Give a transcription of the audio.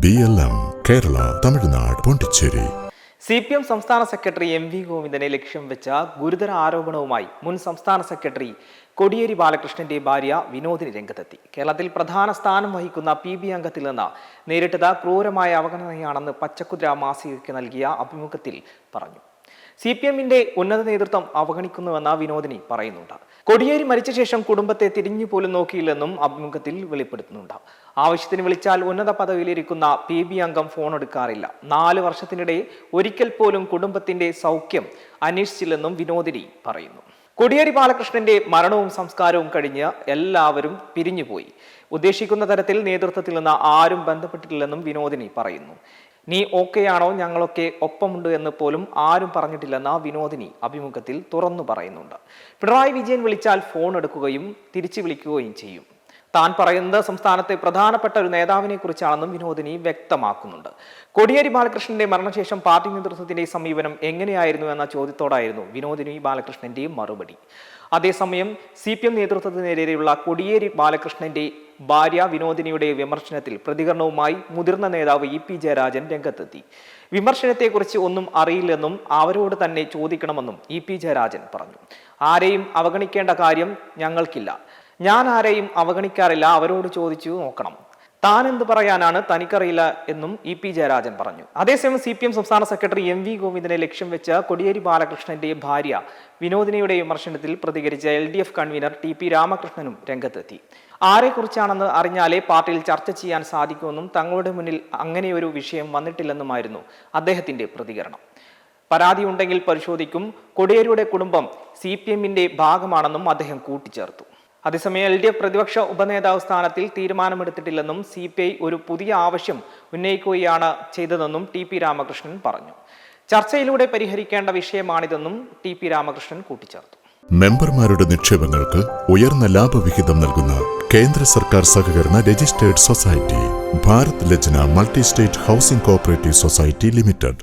BLM Kerala Tamil Nadu Pondicherry. CPM സംസ്ഥാന secretary MV ഗോവിന്ദനെ ലക്ഷ്യം വെച്ച ഗുരുതര ആരോപണവുമായി മുൻ സംസ്ഥാന സെക്രട്ടറി കോടിയേരി ബാലകൃഷ്ണന്റെ ഭാര്യ വിനോദിനി രംഗത്തെത്തി. കേരളത്തിൽ പ്രധാന സ്ഥാനം വഹിക്കുന്ന PB അംഗത്തിൽ നിന്ന് നേരിട്ടത് ക്രൂരമായ അവഗണനയാണെന്ന് പച്ചക്കുതിര മാസികയ്ക്ക് നൽകിയ അഭിമുഖത്തിൽ പറഞ്ഞു. CPMന്റെ ഉന്നത നേതൃത്വം അവഗണിക്കുന്നുവെന്ന് വിനോദിനി പറയുന്നുണ്ട്. കോടിയേരി മരിച്ച ശേഷം കുടുംബത്തെ തിരിഞ്ഞു പോലും നോക്കിയില്ലെന്നും അഭിമുഖത്തിൽ വെളിപ്പെടുത്തുന്നുണ്ട്. ആവശ്യത്തിന് വിളിച്ചാൽ ഉന്നത പദവിയിലിരിക്കുന്ന PB അംഗം ഫോൺ എടുക്കാറില്ല. 4 വർഷത്തിനിടെ ഒരിക്കൽ പോലും കുടുംബത്തിന്റെ സൗഖ്യം അന്വേഷിച്ചില്ലെന്നും വിനോദിനി പറയുന്നു. കോടിയേരി ബാലകൃഷ്ണന്റെ മരണവും സംസ്കാരവും കഴിഞ്ഞ് എല്ലാവരും പിരിഞ്ഞുപോയി. ഉദ്ദേശിക്കുന്ന തരത്തിൽ നേതൃത്വത്തിൽ നിന്ന് ആരും ബന്ധപ്പെട്ടിട്ടില്ലെന്നും വിനോദിനി പറയുന്നു. നീ ഓക്കെയാണോ, ഞങ്ങളൊക്കെ ഒപ്പമുണ്ട് എന്ന് പോലും ആരും പറഞ്ഞിട്ടില്ലെന്ന് വിനോദിനി അഭിമുഖത്തിൽ തുറന്നു പറയുന്നുണ്ട്. പിണറായി വിജയൻ വിളിച്ചാൽ ഫോൺ എടുക്കുകയും തിരിച്ചു വിളിക്കുകയും ചെയ്യും. താൻ പറയുന്നത് സംസ്ഥാനത്തെ പ്രധാനപ്പെട്ട ഒരു നേതാവിനെ കുറിച്ചാണെന്നും വിനോദിനി വ്യക്തമാക്കുന്നുണ്ട്. കോടിയേരി ബാലകൃഷ്ണന്റെ മരണശേഷം പാർട്ടി നേതൃത്വത്തിന്റെ സമീപനം എങ്ങനെയായിരുന്നു എന്ന ചോദ്യത്തോടായിരുന്നു വിനോദിനി ബാലകൃഷ്ണന്റെ മറുപടി. അതേസമയം CPM നേതൃത്വത്തിനെതിരെയുള്ള കോടിയേരി ബാലകൃഷ്ണന്റെ ഭാര്യ വിനോദിനിയുടെ വിമർശനത്തിൽ പ്രതികരണവുമായി മുതിർന്ന നേതാവ് EP ജയരാജൻ രംഗത്തെത്തി. വിമർശനത്തെക്കുറിച്ച് ഒന്നും അറിയില്ലെന്നും അവരോട് തന്നെ ചോദിക്കണമെന്നും EP ജയരാജൻ പറഞ്ഞു. ആരെയും അവഗണിക്കേണ്ട കാര്യം ഞങ്ങൾക്കില്ല. ഞാൻ ആരെയും അവഗണിക്കാറില്ല, അവരോട് ചോദിച്ചു നോക്കണം. താൻ എന്ത് പറയാനാണ്, തനിക്കറിയില്ല എന്നും EP ജയരാജൻ പറഞ്ഞു. അതേസമയം CPM സംസ്ഥാന സെക്രട്ടറി MV ഗോവിന്ദനെ ലക്ഷ്യം വെച്ച കോടിയേരി ബാലകൃഷ്ണന്റെ ഭാര്യ വിനോദിനിയുടെ വിമർശനത്തിൽ പ്രതികരിച്ച LDF കൺവീനർ TP രാമകൃഷ്ണനും രംഗത്തെത്തി. ആരെക്കുറിച്ചാണെന്ന് അറിഞ്ഞാലേ പാർട്ടിയിൽ ചർച്ച ചെയ്യാൻ സാധിക്കുമെന്നും തങ്ങളുടെ മുന്നിൽ അങ്ങനെയൊരു വിഷയം വന്നിട്ടില്ലെന്നുമായിരുന്നു അദ്ദേഹത്തിന്റെ പ്രതികരണം. പരാതിയുണ്ടെങ്കിൽ പരിശോധിക്കും. കോടിയേരിയുടെ കുടുംബം CPMന്റെ ഭാഗമാണെന്നും അദ്ദേഹം കൂട്ടിച്ചേർത്തു. അതേസമയം LDF പ്രതിപക്ഷ ഉപനേതാവ് സ്ഥാനത്തിൽ തീരുമാനമെടുത്തിട്ടില്ലെന്നും CPI ഒരു പുതിയ ആവശ്യം ഉന്നയിക്കുകയാണ് ചെയ്തതെന്നും TP രാമകൃഷ്ണൻ പറഞ്ഞു. ചർച്ചയിലൂടെ പരിഹരിക്കേണ്ട വിഷയമാണിതെന്നും TP രാമകൃഷ്ണൻ കൂട്ടിച്ചേർത്തു. മെമ്പർമാരുടെ നിക്ഷേപങ്ങൾക്ക് ഉയർന്ന ലാഭവിഹിതം നൽകുന്ന കേന്ദ്ര സർക്കാർ സഹകരണ registered society Bharat Lajna multi state housing cooperative society limited.